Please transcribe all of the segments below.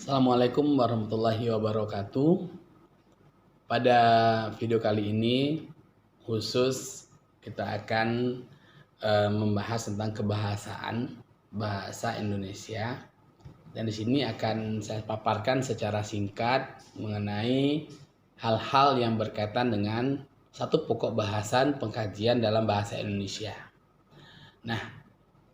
Assalamualaikum warahmatullahi wabarakatuh. Pada video kali ini khusus kita akan membahas tentang kebahasaan bahasa Indonesia, dan di sini akan saya paparkan secara singkat mengenai hal-hal yang berkaitan dengan satu pokok bahasan pengkajian dalam bahasa Indonesia. Nah,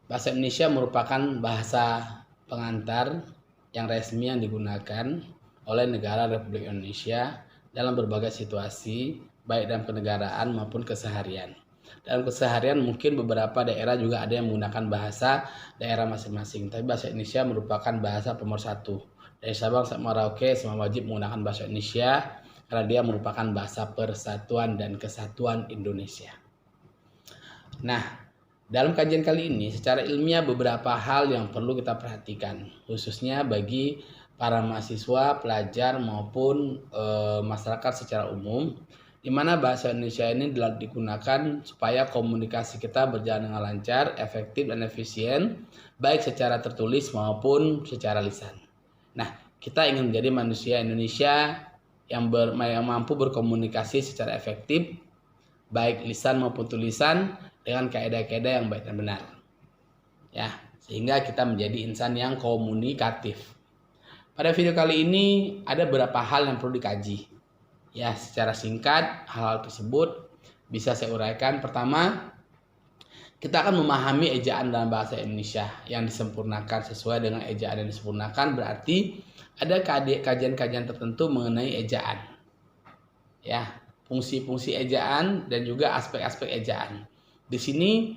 bahasa Indonesia merupakan bahasa pengantar yang resmi yang digunakan oleh negara Republik Indonesia dalam berbagai situasi, baik dalam kenegaraan maupun keseharian. Dalam keseharian mungkin beberapa daerah juga ada yang menggunakan bahasa daerah masing-masing, tapi bahasa Indonesia merupakan bahasa pemersatu. Dari Sabang sampai Merauke semua wajib menggunakan bahasa Indonesia karena dia merupakan bahasa persatuan dan kesatuan Indonesia. Nah, dalam kajian kali ini secara ilmiah beberapa hal yang perlu kita perhatikan, khususnya bagi para mahasiswa, pelajar maupun masyarakat secara umum, di mana bahasa Indonesia ini digunakan supaya komunikasi kita berjalan dengan lancar, efektif dan efisien, baik secara tertulis maupun secara lisan. Nah, kita ingin menjadi manusia Indonesia yang mampu berkomunikasi secara efektif, baik lisan maupun tulisan, dengan kaidah-kaidah yang baik dan benar, ya, sehingga kita menjadi insan yang komunikatif. Pada video kali ini ada beberapa hal yang perlu dikaji, ya, secara singkat. Hal-hal tersebut bisa saya uraikan. Pertama, kita akan memahami ejaan dalam bahasa Indonesia yang disempurnakan. Sesuai dengan ejaan yang disempurnakan berarti ada kajian-kajian tertentu mengenai ejaan, ya, fungsi-fungsi ejaan dan juga aspek-aspek ejaan. Di sini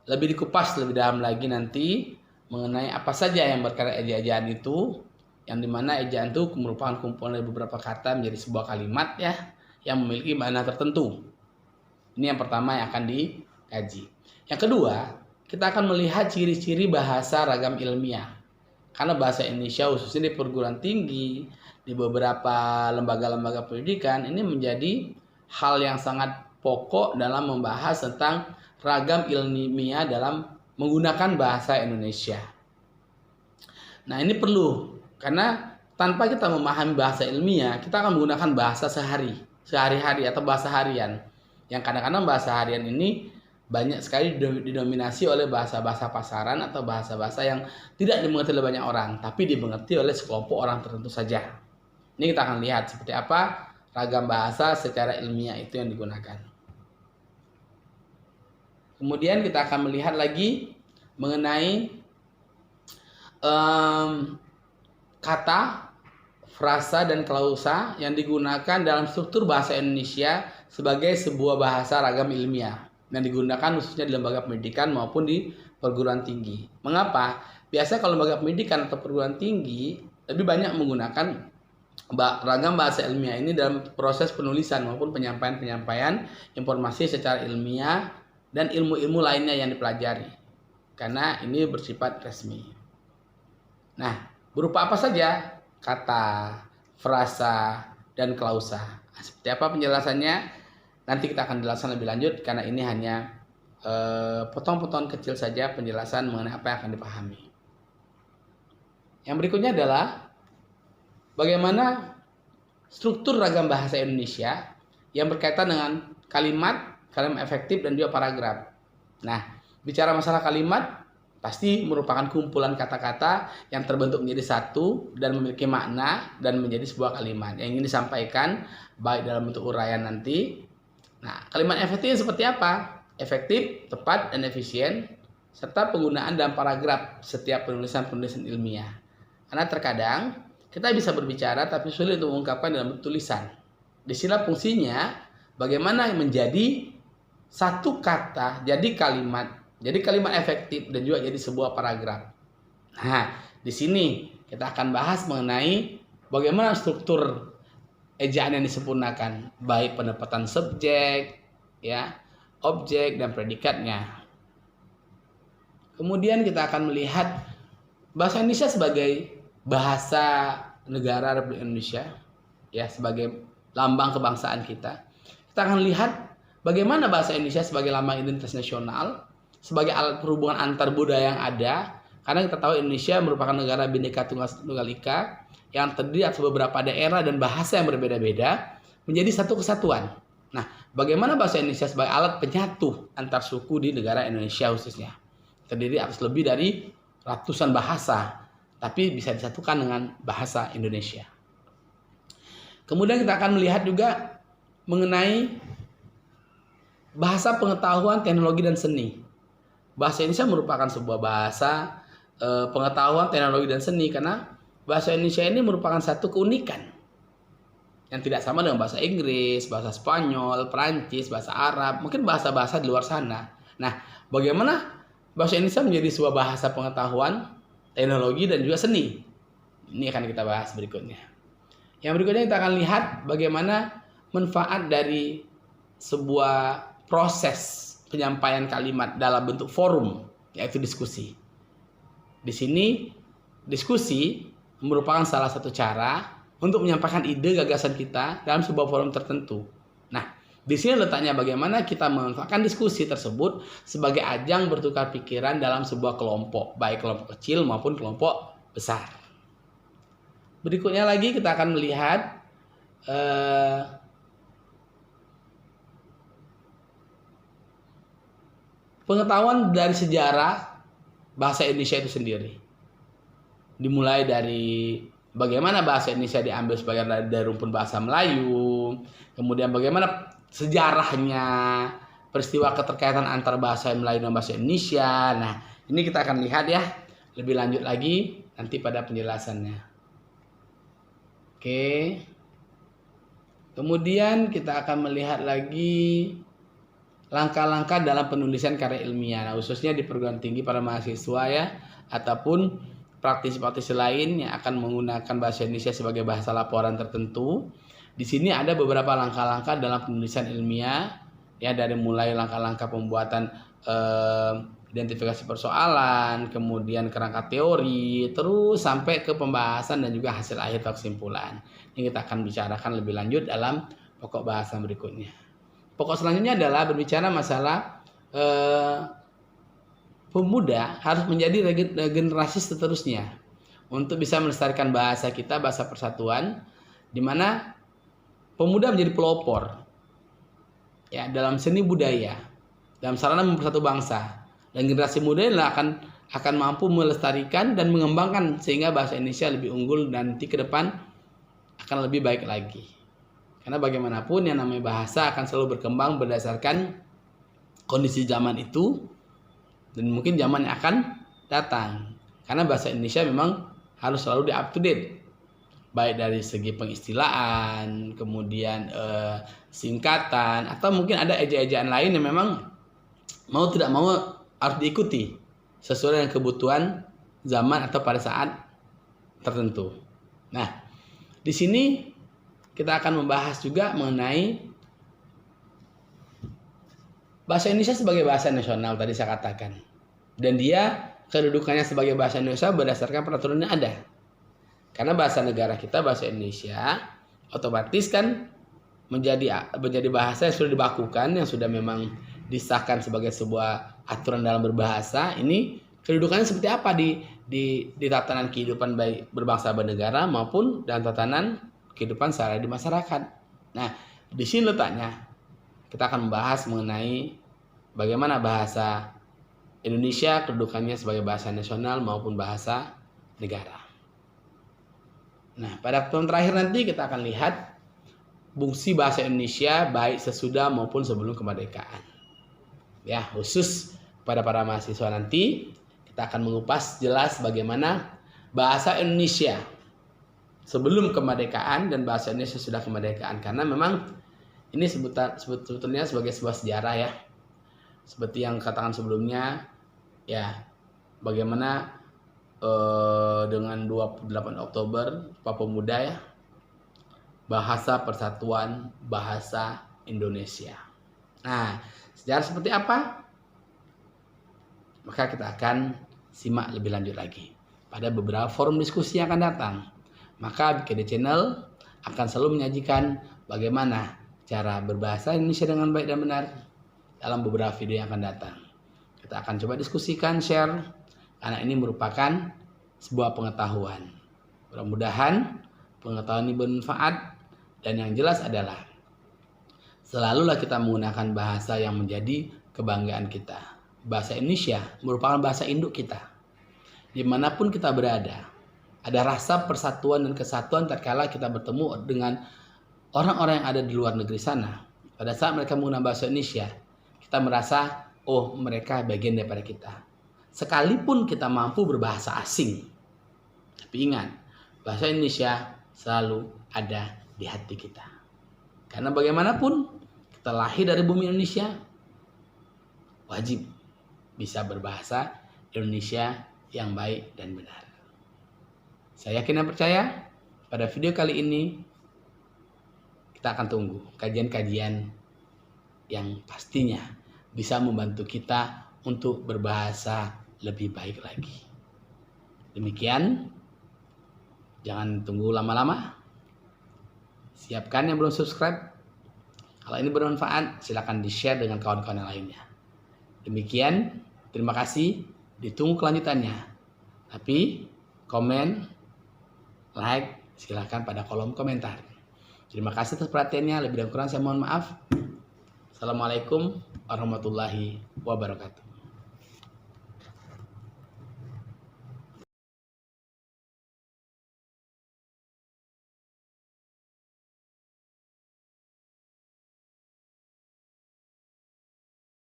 lebih dikupas lebih dalam lagi nanti mengenai apa saja yang berkaitan ejaan itu, yang dimana ejaan itu merupakan kumpulan dari beberapa kata menjadi sebuah kalimat, ya, yang memiliki makna tertentu. Ini yang pertama yang akan dikaji. Yang kedua, kita akan melihat ciri-ciri bahasa ragam ilmiah, karena bahasa Indonesia khususnya di perguruan tinggi, di beberapa lembaga-lembaga pendidikan, ini menjadi hal yang sangat pokok dalam membahas tentang ragam ilmiah dalam menggunakan bahasa Indonesia. Nah, ini perlu, karena tanpa kita memahami bahasa ilmiah, kita akan menggunakan bahasa sehari-hari atau bahasa harian, yang kadang-kadang bahasa harian ini banyak sekali didominasi oleh bahasa-bahasa pasaran atau bahasa-bahasa yang tidak dimengerti oleh banyak orang, tapi dimengerti oleh sekelompok orang tertentu saja. Ini kita akan lihat seperti apa ragam bahasa secara ilmiah itu yang digunakan. Kemudian kita akan melihat lagi mengenai kata, frasa, dan klausa yang digunakan dalam struktur bahasa Indonesia sebagai sebuah bahasa ragam ilmiah yang digunakan khususnya di lembaga pendidikan maupun di perguruan tinggi. Mengapa? Biasa kalau lembaga pendidikan atau perguruan tinggi lebih banyak menggunakan ragam bahasa ilmiah ini dalam proses penulisan maupun penyampaian informasi secara ilmiah dan ilmu-ilmu lainnya yang dipelajari, karena ini bersifat resmi. Nah, berupa apa saja kata, frasa, dan klausa. Seperti apa penjelasannya? Nanti kita akan jelaskan lebih lanjut, karena ini hanya potong-potong kecil saja penjelasan mengenai apa yang akan dipahami. Yang berikutnya adalah bagaimana struktur ragam bahasa Indonesia yang berkaitan dengan kalimat efektif dan juga paragraf. Nah, bicara masalah kalimat pasti merupakan kumpulan kata-kata yang terbentuk menjadi satu dan memiliki makna dan menjadi sebuah kalimat yang ingin disampaikan baik dalam bentuk uraian nanti. Nah, kalimat efektif seperti apa? Efektif, tepat, dan efisien, serta penggunaan dalam paragraf setiap penulisan ilmiah. Karena terkadang kita bisa berbicara tapi sulit untuk mengungkapkan dalam bentuk tulisan. Disinilah fungsinya bagaimana menjadi satu kata jadi kalimat efektif dan juga jadi sebuah paragraf. Nah, di sini kita akan bahas mengenai bagaimana struktur ejaan yang disempurnakan, baik penempatan subjek, ya, objek, dan predikatnya. Kemudian kita akan melihat bahasa Indonesia sebagai bahasa negara Republik Indonesia, ya, sebagai lambang kebangsaan kita. Kita akan lihat bagaimana bahasa Indonesia sebagai lambang identitas nasional, sebagai alat perhubungan antar budaya yang ada, Karena kita tahu Indonesia merupakan negara Bhinneka Tunggal Ika yang terdiri atas beberapa daerah dan bahasa yang berbeda-beda menjadi satu kesatuan. Nah, bagaimana bahasa Indonesia sebagai alat penyatu antar suku di negara Indonesia khususnya? Terdiri atas lebih dari ratusan bahasa, tapi bisa disatukan dengan bahasa Indonesia. Kemudian kita akan melihat juga mengenai bahasa pengetahuan, teknologi, dan seni. Bahasa Indonesia merupakan sebuah bahasa pengetahuan, teknologi, dan seni karena bahasa Indonesia ini merupakan satu keunikan yang tidak sama dengan bahasa Inggris, bahasa Spanyol, Perancis, bahasa Arab, mungkin bahasa-bahasa di luar sana. Nah, bagaimana bahasa Indonesia menjadi sebuah bahasa pengetahuan, teknologi, dan juga seni? Ini akan kita bahas berikutnya. Yang berikutnya kita akan lihat bagaimana manfaat dari sebuah proses penyampaian kalimat dalam bentuk forum, yaitu diskusi. Di sini diskusi merupakan salah satu cara untuk menyampaikan ide gagasan kita dalam sebuah forum tertentu. Nah, di sini letaknya bagaimana kita memanfaatkan diskusi tersebut sebagai ajang bertukar pikiran dalam sebuah kelompok, baik kelompok kecil maupun kelompok besar. Berikutnya lagi kita akan melihat pengetahuan dari sejarah bahasa Indonesia itu sendiri. Dimulai dari bagaimana bahasa Indonesia diambil sebagai dari rumpun bahasa Melayu, kemudian bagaimana sejarahnya, peristiwa keterkaitan antara bahasa Melayu dan bahasa Indonesia. Nah, ini kita akan lihat ya lebih lanjut lagi nanti pada penjelasannya. Oke. Kemudian kita akan melihat lagi langkah-langkah dalam penulisan karya ilmiah, nah, khususnya di perguruan tinggi para mahasiswa ya, ataupun praktisi-praktisi lain yang akan menggunakan bahasa Indonesia sebagai bahasa laporan tertentu. Di sini ada beberapa langkah-langkah dalam penulisan ilmiah, ya, dari mulai langkah-langkah pembuatan identifikasi persoalan, kemudian kerangka teori, terus sampai ke pembahasan dan juga hasil akhir atau kesimpulan. Ini kita akan bicarakan lebih lanjut dalam pokok bahasan berikutnya. Pokok selanjutnya adalah berbicara masalah pemuda harus menjadi generasi seterusnya untuk bisa melestarikan bahasa kita, bahasa persatuan, di mana pemuda menjadi pelopor ya dalam seni budaya, dalam sarana mempersatu bangsa, dan generasi muda inilah akan mampu melestarikan dan mengembangkan sehingga bahasa Indonesia lebih unggul dan nanti ke depan akan lebih baik lagi. Karena bagaimanapun yang namanya bahasa akan selalu berkembang berdasarkan kondisi zaman itu dan mungkin zaman yang akan datang. Karena bahasa Indonesia memang harus selalu di up to date. Baik dari segi pengistilahan, kemudian singkatan, atau mungkin ada eja-ejaan lain yang memang mau tidak mau harus diikuti sesuai dengan kebutuhan zaman atau pada saat tertentu. Nah, di sini kita akan membahas juga mengenai bahasa Indonesia sebagai bahasa nasional tadi saya katakan. Dan dia kedudukannya sebagai bahasa Indonesia berdasarkan peraturan yang ada. Karena bahasa negara kita, bahasa Indonesia, otomatis kan menjadi bahasa yang sudah dibakukan, yang sudah memang disahkan sebagai sebuah aturan dalam berbahasa. Ini kedudukannya seperti apa di tatanan kehidupan baik berbangsa bernegara maupun dalam tatanan kehidupan sehari di masyarakat. Nah, di sini letaknya kita akan membahas mengenai bagaimana bahasa Indonesia kedudukannya sebagai bahasa nasional maupun bahasa negara. Nah, pada pertemuan terakhir nanti kita akan lihat fungsi bahasa Indonesia baik sesudah maupun sebelum kemerdekaan. Ya, khusus pada para mahasiswa nanti kita akan mengupas jelas bagaimana bahasa Indonesia sebelum kemerdekaan dan bahasa Indonesia sudah kemerdekaan, karena memang ini sebetulnya sebagai sebuah sejarah ya. Seperti yang katakan sebelumnya ya, bagaimana dengan 28 Oktober Papua Muda ya, bahasa persatuan bahasa Indonesia. Nah, sejarah seperti apa? Maka kita akan simak lebih lanjut lagi pada beberapa forum diskusi yang akan datang. Maka BKD Channel akan selalu menyajikan bagaimana cara berbahasa Indonesia dengan baik dan benar dalam beberapa video yang akan datang. Kita akan coba diskusikan, share, karena ini merupakan sebuah pengetahuan. Mudah-mudahan pengetahuan ini bermanfaat, dan yang jelas adalah selalulah kita menggunakan bahasa yang menjadi kebanggaan kita. Bahasa Indonesia merupakan bahasa induk kita. Dimanapun kita berada, ada rasa persatuan dan kesatuan tatkala kita bertemu dengan orang-orang yang ada di luar negeri sana. Pada saat mereka menggunakan bahasa Indonesia, kita merasa, oh mereka bagian daripada kita. Sekalipun kita mampu berbahasa asing, tapi ingat, bahasa Indonesia selalu ada di hati kita. Karena bagaimanapun, kita lahir dari bumi Indonesia, wajib bisa berbahasa Indonesia yang baik dan benar. Saya yakin dan percaya, pada video kali ini, kita akan tunggu kajian-kajian yang pastinya bisa membantu kita untuk berbahasa lebih baik lagi. Demikian, jangan tunggu lama-lama. Siapkan yang belum subscribe. Kalau ini bermanfaat, silakan di-share dengan kawan-kawan yang lainnya. Demikian, terima kasih. Ditunggu kelanjutannya. Tapi, komen, like, silakan pada kolom komentar. Terima kasih atas perhatiannya. Lebih dan kurang saya mohon maaf. Assalamualaikum warahmatullahi wabarakatuh.